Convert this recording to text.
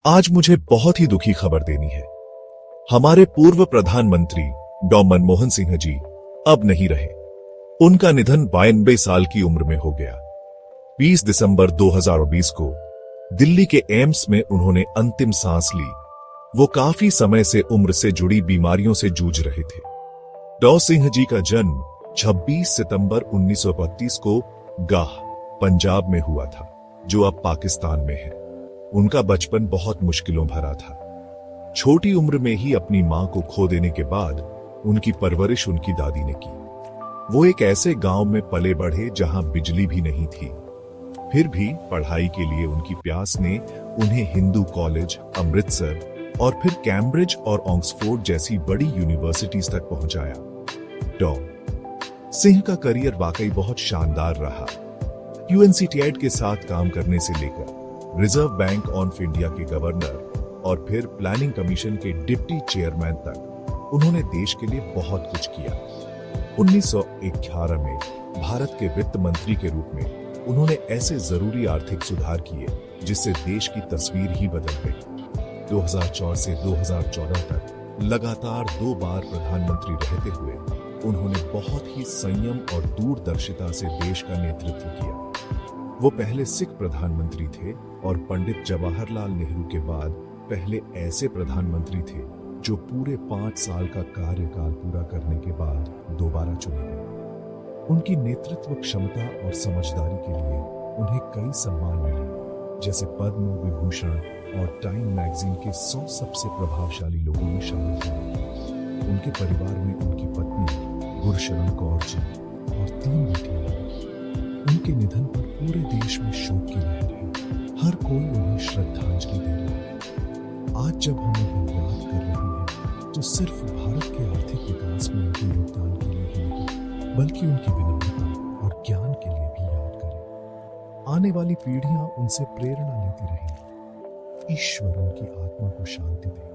आज मुझे बहुत ही दुखी खबर देनी है। हमारे पूर्व प्रधानमंत्री डॉ मनमोहन सिंह जी अब नहीं रहे। उनका निधन 92 साल की उम्र में हो गया। 20 दिसंबर 2020 को दिल्ली के एम्स में उन्होंने अंतिम सांस ली। वो काफी समय से उम्र से जुड़ी बीमारियों से जूझ रहे थे। डॉ सिंह जी का जन्म 26 सितंबर 1932 को गाह, पंजाब में हुआ था, जो अब पाकिस्तान में है। उनका बचपन बहुत मुश्किलों भरा था। छोटी उम्र में ही अपनी मां को खो देने के बाद उनकी परवरिश उनकी दादी ने की। वो एक ऐसे गांव में पले बढ़े जहां बिजली भी नहीं थी। फिर भी पढ़ाई के लिए उनकी प्यास ने उन्हें हिंदू कॉलेज, अमृतसर और फिर कैम्ब्रिज और ऑक्सफोर्ड जैसी बड़ी यूनिवर्सिटीज तक पहुंचाया। डॉ सिंह का करियर वाकई बहुत शानदार रहा। यूएनसीटीआई के साथ काम करने से लेकर रिजर्व बैंक ऑफ इंडिया के गवर्नर और फिर प्लानिंग कमीशन के डिप्टी चेयरमैन तक उन्होंने देश के लिए बहुत कुछ किया। 1911 में भारत के वित्त मंत्री के रूप में उन्होंने ऐसे जरूरी आर्थिक सुधार किए जिससे देश की तस्वीर ही बदल गई। 2004 से 2014 तक लगातार 2 बार प्रधानमंत्री रहते हुए उन्होंने बहुत ही संयम और दूरदर्शिता से देश का नेतृत्व किया। वो पहले सिख प्रधानमंत्री थे और पंडित जवाहरलाल नेहरू के बाद पहले ऐसे प्रधानमंत्री थे जो पूरे 5 साल का कार्यकाल पूरा करने के बाद दोबारा चुने गए। उनकी नेतृत्व क्षमता और समझदारी के लिए उन्हें कई सम्मान मिले, जैसे पद्म विभूषण और टाइम मैगजीन के 100 सबसे प्रभावशाली लोगों में शामिल थे। उनके परिवार में उनकी पत्नी गुरशरण कौर जी और 3 बेटियां। उनके निधन पर पूरे देश में शोक की लहर है। हर कोई उन्हें श्रद्धांजलि दे रहा है। आज जब हम उन्हें याद कर रहे हैं तो सिर्फ भारत के आर्थिक विकास में उनके योगदान के लिए ही नहीं, बल्कि उनकी विनम्रता और ज्ञान के लिए भी याद करें। आने वाली पीढ़ियां उनसे प्रेरणा लेती रहेंगी। ईश्वर उनकी आत्मा को शांति दे।